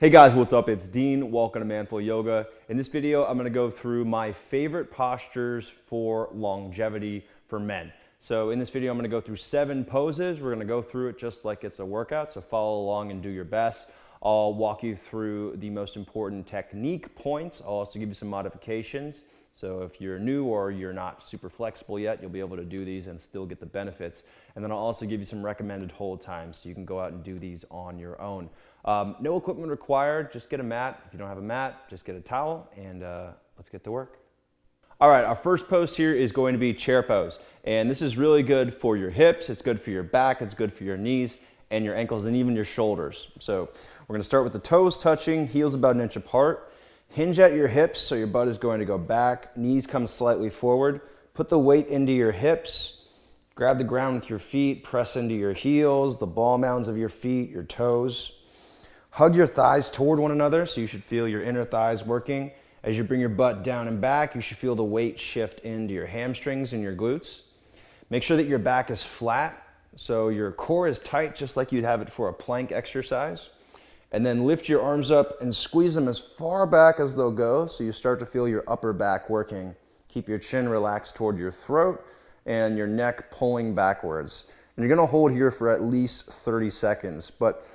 Hey guys, what's up? It's Dean. Welcome to Manful Yoga. In this video, I'm going to go through my favorite postures for longevity for men. So in this video, I'm going to go through 7 poses. We're going to go through it just like it's a workout, so follow along and do your best. I'll walk you through the most important technique points. I'll also give you some modifications. So if you're new or you're not super flexible yet, you'll be able to do these and still get the benefits. And then I'll also give you some recommended hold times so you can go out and do these on your own. No equipment required, just get a mat. If you don't have a mat, just get a towel and let's get to work. All right, our first pose here is going to be chair pose. And this is really good for your hips, it's good for your back, it's good for your knees and your ankles and even your shoulders. So we're gonna start with the toes touching, heels about an inch apart. Hinge at your hips so your butt is going to go back, knees come slightly forward. Put the weight into your hips, grab the ground with your feet, press into your heels, the ball mounds of your feet, your toes. Hug your thighs toward one another so you should feel your inner thighs working. As you bring your butt down and back, you should feel the weight shift into your hamstrings and your glutes. Make sure that your back is flat so your core is tight just like you'd have it for a plank exercise. And then lift your arms up and squeeze them as far back as they'll go so you start to feel your upper back working. Keep your chin relaxed toward your throat and your neck pulling backwards. And you're gonna hold here for at least 30 seconds. But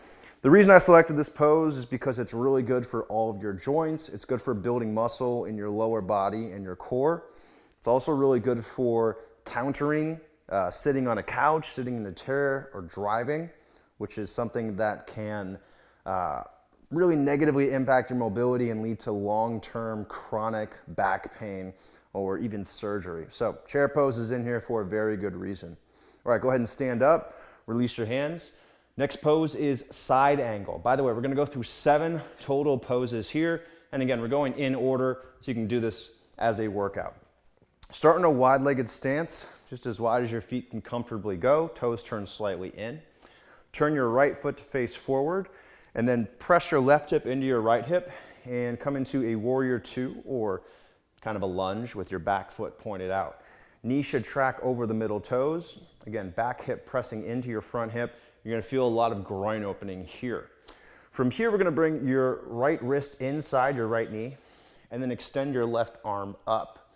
the reason I selected this pose is because it's really good for all of your joints. It's good for building muscle in your lower body and your core. It's also really good for countering sitting on a couch, sitting in a chair, or driving, which is something that can really negatively impact your mobility and lead to long-term chronic back pain or even surgery. So chair pose is in here for a very good reason. All right, go ahead and stand up, release your hands. Next pose is side angle. By the way, we're gonna go through 7 total poses here. And again, we're going in order so you can do this as a workout. Start in a wide-legged stance, just as wide as your feet can comfortably go, toes turn slightly in. Turn your right foot to face forward, and then press your left hip into your right hip and come into a warrior 2 or kind of a lunge with your back foot pointed out. Knees should track over the middle toes. Again, back hip pressing into your front hip. You're gonna feel a lot of groin opening here. From here, we're gonna bring your right wrist inside your right knee and then extend your left arm up.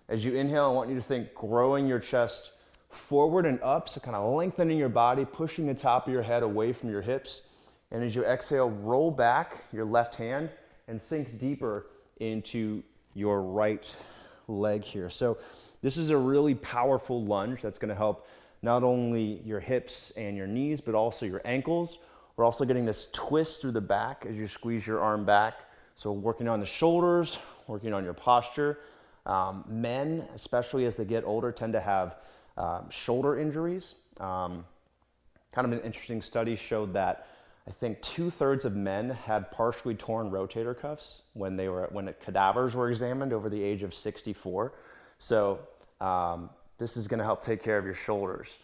As you inhale, I want you to think growing your chest forward and up, so kind of lengthening your body, pushing the top of your head away from your hips. And as you exhale, roll back your left hand and sink deeper into your right leg here. So this is a really powerful lunge that's gonna help not only your hips and your knees, but also your ankles. We're also getting this twist through the back as you squeeze your arm back. So working on the shoulders, working on your posture. Men, especially as they get older, tend to have shoulder injuries. Kind of an interesting study showed that I think 2/3 of men had partially torn rotator cuffs when cadavers were examined over the age of 64. So this is going to help take care of your shoulders.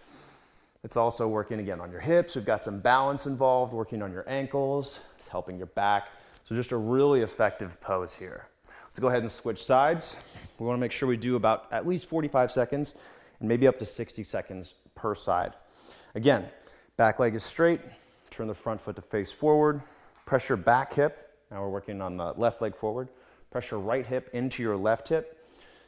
It's also working again on your hips. We've got some balance involved, working on your ankles. It's helping your back. So just a really effective pose here. Let's go ahead and switch sides. We want to make sure we do about at least 45 seconds and maybe up to 60 seconds per side. Again, back leg is straight. Turn the front foot to face forward. Press your back hip. Now we're working on the left leg forward. Press your right hip into your left hip.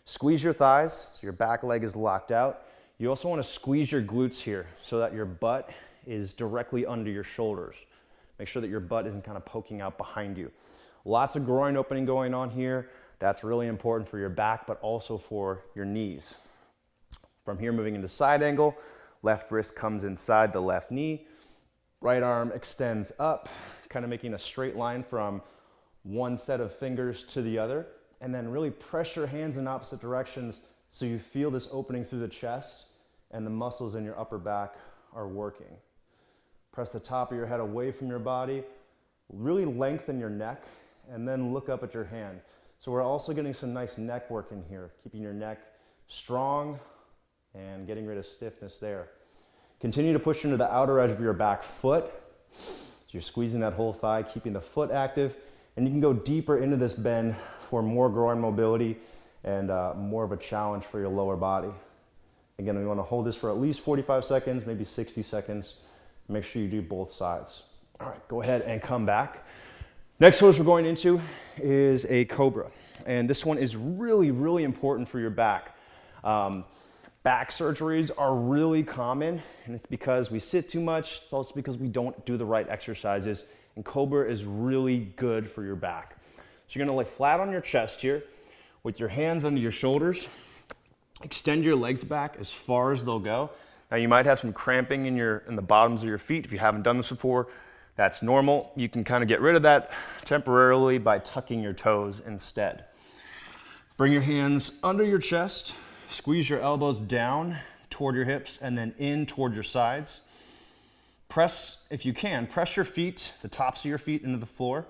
Squeeze your thighs so your back leg is locked out. You also want to squeeze your glutes here so that your butt is directly under your shoulders. Make sure that your butt isn't kind of poking out behind you. Lots of groin opening going on here. That's really important for your back, but also for your knees. From here, moving into side angle, left wrist comes inside the left knee. Right arm extends up, kind of making a straight line from one set of fingers to the other. And then really press your hands in opposite directions so you feel this opening through the chest and the muscles in your upper back are working. Press the top of your head away from your body, really lengthen your neck, and then look up at your hand. So we're also getting some nice neck work in here, keeping your neck strong and getting rid of stiffness there. Continue to push into the outer edge of your back foot. So you're squeezing that whole thigh, keeping the foot active, and you can go deeper into this bend for more groin mobility and more of a challenge for your lower body. Again, we want to hold this for at least 45 seconds, maybe 60 seconds. Make sure you do both sides. All right, go ahead and come back. Next pose we're going into is a Cobra. And this one is really, really important for your back. Back surgeries are really common, and it's because we sit too much. It's also because we don't do the right exercises. And Cobra is really good for your back. So you're gonna lay flat on your chest here with your hands under your shoulders. Extend your legs back as far as they'll go. Now you might have some cramping in the bottoms of your feet. If you haven't done this before, that's normal. You can kind of get rid of that temporarily by tucking your toes instead. Bring your hands under your chest, squeeze your elbows down toward your hips and then in toward your sides. Press, if you can, press your feet, the tops of your feet into the floor.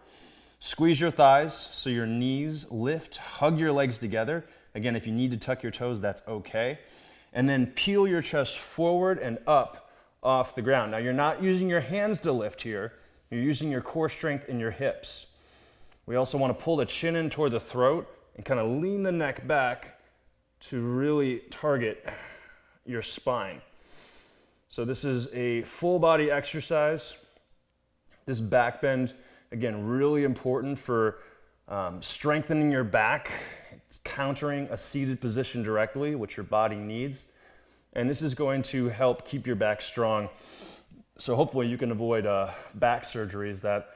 Squeeze your thighs so your knees lift, hug your legs together. Again, if you need to tuck your toes, that's okay. And then peel your chest forward and up off the ground. Now you're not using your hands to lift here, you're using your core strength in your hips. We also want to pull the chin in toward the throat and kind of lean the neck back to really target your spine. So this is a full body exercise. This back bend, again, really important for strengthening your back. It's countering a seated position directly, which your body needs. And this is going to help keep your back strong. So hopefully you can avoid back surgeries that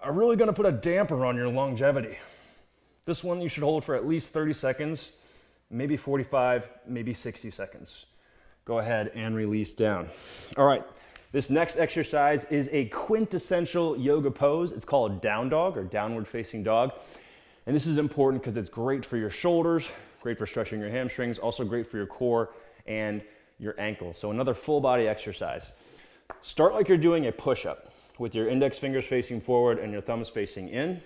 are really going to put a damper on your longevity. This one you should hold for at least 30 seconds, maybe 45, maybe 60 seconds. Go ahead and release down. All right, this next exercise is a quintessential yoga pose. It's called down dog or downward facing dog. And this is important because it's great for your shoulders, great for stretching your hamstrings, also great for your core and your ankles. So another full body exercise. Start like you're doing a push-up with your index fingers facing forward and your thumbs facing in.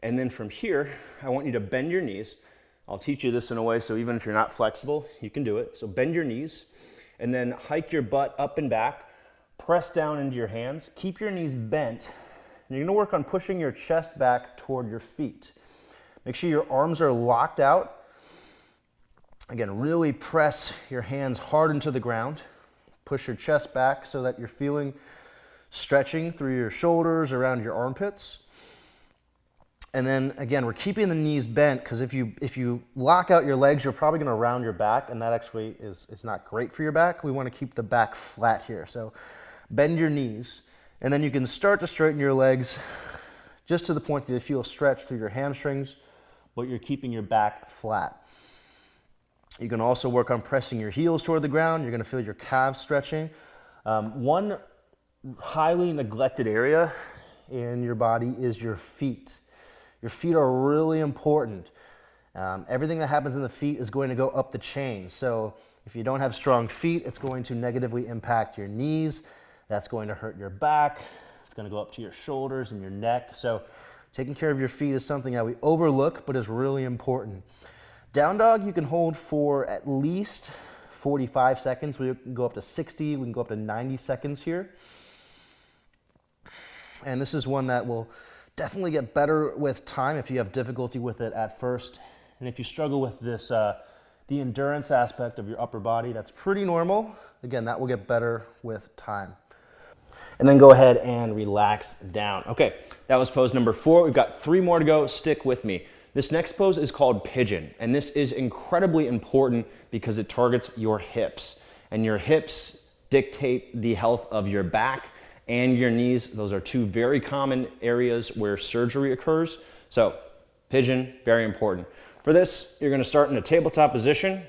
And then from here, I want you to bend your knees. I'll teach you this in a way so even if you're not flexible, you can do it. So bend your knees and then hike your butt up and back. Press down into your hands. Keep your knees bent. And you're gonna work on pushing your chest back toward your feet. Make sure your arms are locked out. Again, really press your hands hard into the ground. Push your chest back so that you're feeling stretching through your shoulders, around your armpits. And then again, we're keeping the knees bent because if you lock out your legs, you're probably gonna round your back, and that actually is not great for your back. We wanna keep the back flat here. So bend your knees, and then you can start to straighten your legs just to the point that you feel stretched through your hamstrings, but you're keeping your back flat. You can also work on pressing your heels toward the ground. You're gonna feel your calves stretching. One highly neglected area in your body is your feet. Your feet are really important. Everything that happens in the feet is going to go up the chain. So if you don't have strong feet, it's going to negatively impact your knees. That's going to hurt your back. It's going to go up to your shoulders and your neck. So taking care of your feet is something that we overlook, but is really important. Down dog, you can hold for at least 45 seconds. We can go up to 60. We can go up to 90 seconds here. And this is one that will definitely get better with time if you have difficulty with it at first. And if you struggle with this, the endurance aspect of your upper body, that's pretty normal. Again, that will get better with time. And then go ahead and relax down. Okay, that was pose number 4. We've got 3 more to go. Stick with me. This next pose is called Pigeon, and this is incredibly important because it targets your hips. And your hips dictate the health of your back and your knees. Those are 2 very common areas where surgery occurs. So Pigeon, very important. For this, you're gonna start in a tabletop position,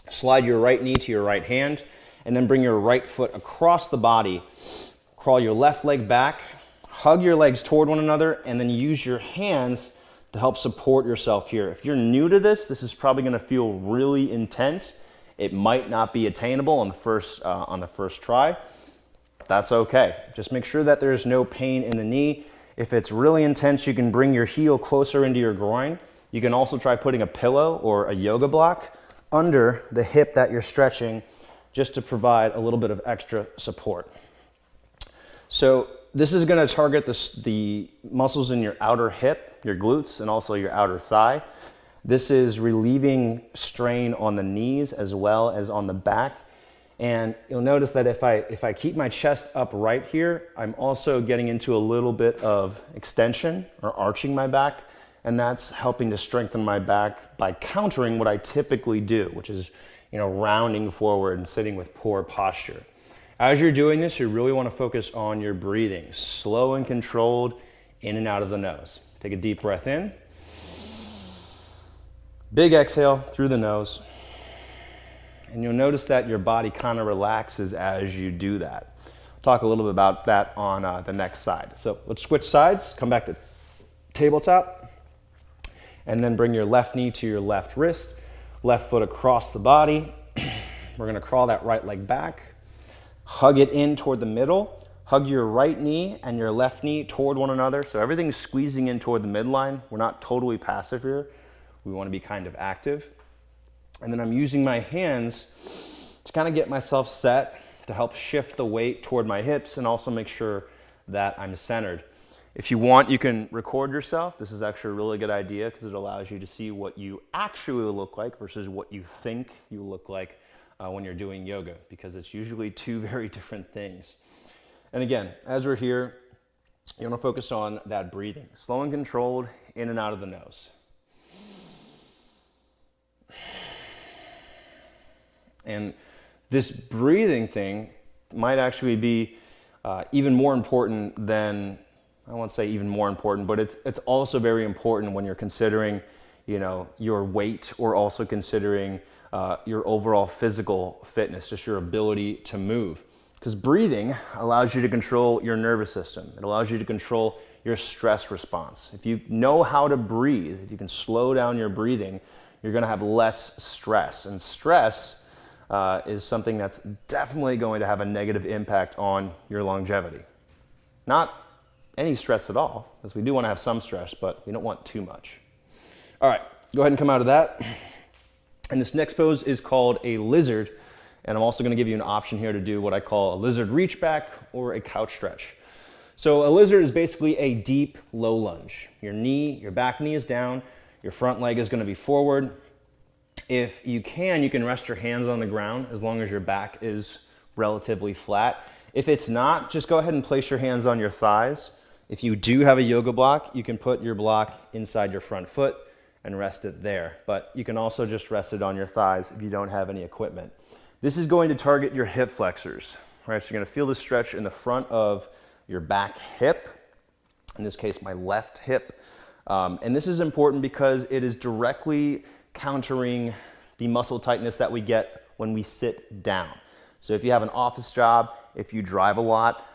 slide your right knee to your right hand, and then bring your right foot across the body. Crawl your left leg back, hug your legs toward one another, and then use your hands to help support yourself here. If you're new to this, this is probably gonna feel really intense. It might not be attainable on the first try. That's okay. Just make sure that there's no pain in the knee. If it's really intense, you can bring your heel closer into your groin. You can also try putting a pillow or a yoga block under the hip that you're stretching just to provide a little bit of extra support. So this is gonna target the muscles in your outer hip, your glutes, and also your outer thigh. This is relieving strain on the knees as well as on the back. And you'll notice that if I keep my chest upright here, I'm also getting into a little bit of extension or arching my back, and that's helping to strengthen my back by countering what I typically do, which is, rounding forward and sitting with poor posture. As you're doing this, you really want to focus on your breathing, slow and controlled, in and out of the nose. Take a deep breath in. Big exhale through the nose. And you'll notice that your body kind of relaxes as you do that. I'll talk a little bit about that on the next side. So let's switch sides, come back to tabletop, and then bring your left knee to your left wrist, left foot across the body. We're gonna crawl that right leg back, hug it in toward the middle, hug your right knee and your left knee toward one another. So everything's squeezing in toward the midline. We're not totally passive here. We wanna be kind of active. And then I'm using my hands to kind of get myself set to help shift the weight toward my hips and also make sure that I'm centered. If you want, you can record yourself. This is actually a really good idea because it allows you to see what you actually look like versus what you think you look like when you're doing yoga, because it's usually two very different things. And again, as we're here, you want to focus on that breathing, slow and controlled, in and out of the nose. And this breathing thing might actually be even more important than, I won't say even more important, but it's also very important when you're considering, your weight, or also considering your overall physical fitness, just your ability to move. Because breathing allows you to control your nervous system. It allows you to control your stress response. If you know how to breathe, if you can slow down your breathing, you're going to have less stress. And stress is something that's definitely going to have a negative impact on your longevity. Not any stress at all, because we do want to have some stress, but we don't want too much. All right, go ahead and come out of that. And this next pose is called a lizard, and I'm also going to give you an option here to do what I call a lizard reach back or a couch stretch. So a lizard is basically a deep, low lunge. Your back knee is down, your front leg is going to be forward. If you can rest your hands on the ground as long as your back is relatively flat. If it's not, just go ahead and place your hands on your thighs. If you do have a yoga block, you can put your block inside your front foot and rest it there. But you can also just rest it on your thighs if you don't have any equipment. This is going to target your hip flexors, right? So you're gonna feel the stretch in the front of your back hip, in this case, my left hip. And this is important because it is directly countering the muscle tightness that we get when we sit down. So if you have an office job, if you drive a lot,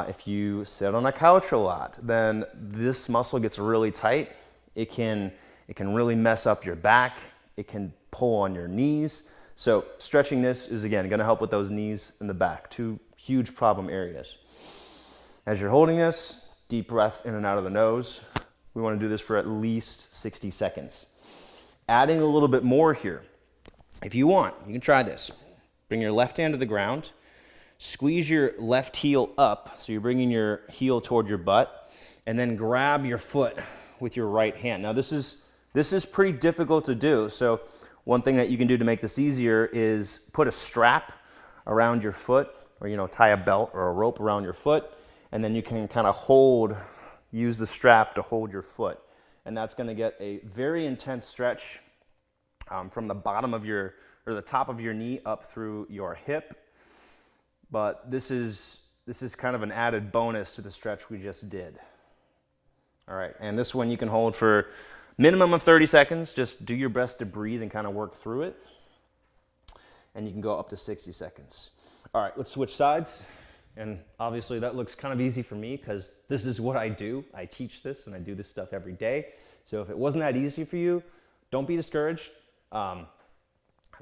if you sit on a couch a lot, then this muscle gets really tight. It can really mess up your back. It can pull on your knees. So stretching this is, again, going to help with those knees and the back, two huge problem areas. As you're holding this, deep breath in and out of the nose. We want to do this for at least 60 seconds. Adding a little bit more here. If you want, you can try this. Bring your left hand to the ground. Squeeze your left heel up, so you're bringing your heel toward your butt, and then grab your foot with your right hand. Now this is pretty difficult to do, so one thing that you can do to make this easier is put a strap around your foot, or tie a belt or a rope around your foot, and then you can kind of use the strap to hold your foot. And that's going to get a very intense stretch from the bottom of the top of your knee up through your hip. But this is kind of an added bonus to the stretch we just did. All right, and this one you can hold for minimum of 30 seconds. Just do your best to breathe and kind of work through it. And you can go up to 60 seconds. All right, let's switch sides. And obviously that looks kind of easy for me because this is what I do. I teach this and I do this stuff every day. So if it wasn't that easy for you, don't be discouraged. I'm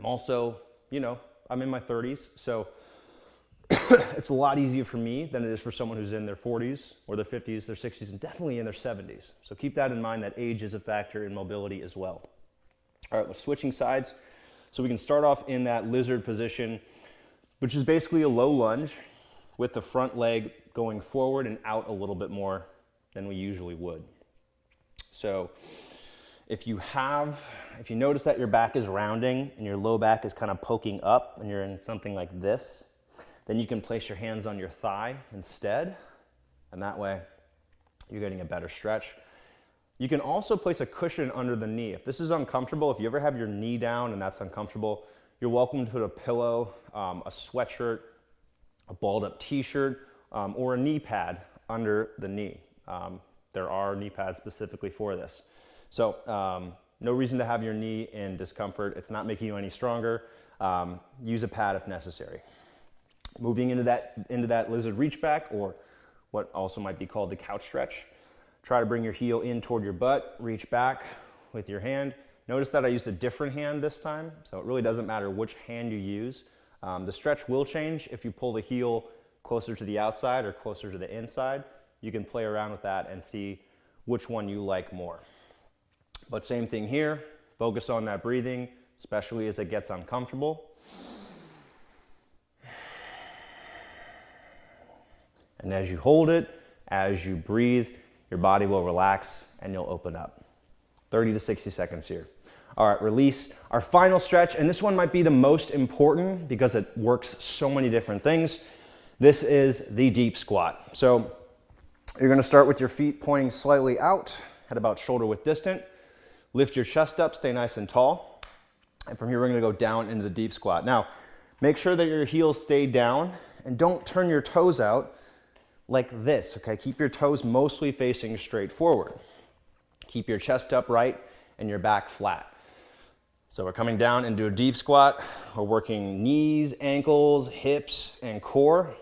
also, I'm in my 30s, so it's a lot easier for me than it is for someone who's in their 40s or their 50s, their 60s, and definitely in their 70s. So keep that in mind, that age is a factor in mobility as well. All right, we're switching sides. So we can start off in that lizard position, which is basically a low lunge with the front leg going forward and out a little bit more than we usually would. So If you notice that your back is rounding and your low back is kind of poking up and you're in something like this, then you can place your hands on your thigh instead, and that way you're getting a better stretch. You can also place a cushion under the knee. If this is uncomfortable, if you ever have your knee down and that's uncomfortable, you're welcome to put a pillow, a sweatshirt, a balled up t-shirt, or a knee pad under the knee. There are knee pads specifically for this. So no reason to have your knee in discomfort. It's not making you any stronger. Use a pad if necessary. Moving into that lizard reach back, or what also might be called the couch stretch. Try to bring your heel in toward your butt, reach back with your hand. Notice that I used a different hand this time, so it really doesn't matter which hand you use. The stretch will change if you pull the heel closer to the outside or closer to the inside. You can play around with that and see which one you like more. But same thing here, focus on that breathing, especially as it gets uncomfortable. And as you hold it, as you breathe, your body will relax and you'll open up. 30 to 60 seconds here. All right, release. Our final stretch, and this one might be the most important because it works so many different things. This is the deep squat. So you're gonna start with your feet pointing slightly out, head about shoulder width distant. Lift your chest up, stay nice and tall. And from here, we're gonna go down into the deep squat. Now, make sure that your heels stay down and don't turn your toes out like this, okay? Keep your toes mostly facing straight forward. Keep your chest upright and your back flat. So we're coming down into a deep squat. We're working knees, ankles, hips, and core.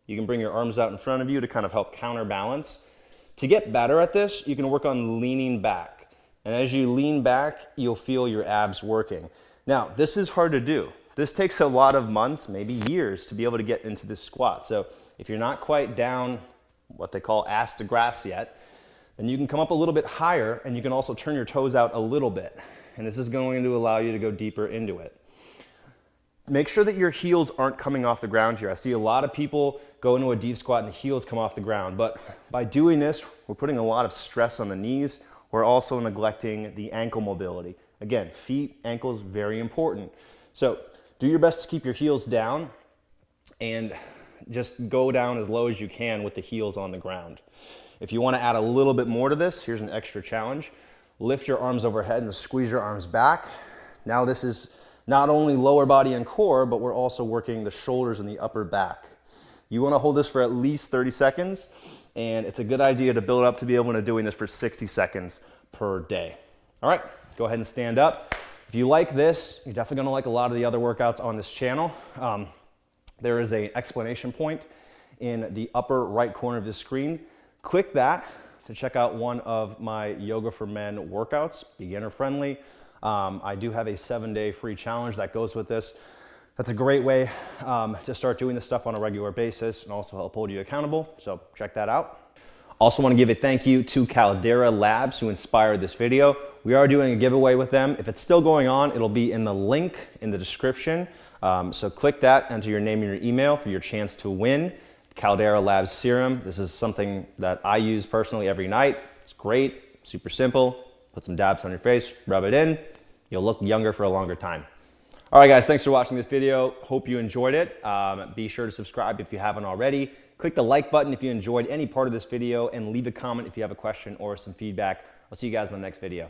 You can bring your arms out in front of you to kind of help counterbalance. To get better at this, you can work on leaning back. And as you lean back, you'll feel your abs working. Now, this is hard to do. This takes a lot of months, maybe years, to be able to get into this squat. So if you're not quite down what they call ass to grass yet, then you can come up a little bit higher and you can also turn your toes out a little bit. And this is going to allow you to go deeper into it. Make sure that your heels aren't coming off the ground here. I see a lot of people go into a deep squat and the heels come off the ground. But by doing this, we're putting a lot of stress on the knees. We're also neglecting the ankle mobility. Again, feet, ankles, very important. So do your best to keep your heels down and just go down as low as you can with the heels on the ground. If you want to add a little bit more to this, here's an extra challenge. Lift your arms overhead and squeeze your arms back. Now this is not only lower body and core, but we're also working the shoulders and the upper back. You want to hold this for at least 30 seconds, and it's a good idea to build up to be able to doing this for 60 seconds per day. All right, go ahead and stand up. If you like this, you're definitely going to like a lot of the other workouts on this channel. There is an explanation point in the upper right corner of the screen. Click that to check out one of my Yoga for Men workouts, beginner friendly. I do have a 7-day free challenge that goes with this. That's a great way to start doing this stuff on a regular basis and also help hold you accountable. So check that out. Also want to give a thank you to Cobra Labs who inspired this video. We are doing a giveaway with them. If it's still going on, it'll be in the link in the description. So click that, enter your name and your email for your chance to win Cobra Labs Serum. This is something that I use personally every night. It's great, super simple. Put some dabs on your face, rub it in. You'll look younger for a longer time. All right, guys, thanks for watching this video. Hope you enjoyed it. Be sure to subscribe if you haven't already. Click the like button if you enjoyed any part of this video and leave a comment if you have a question or some feedback. I'll see you guys in the next video.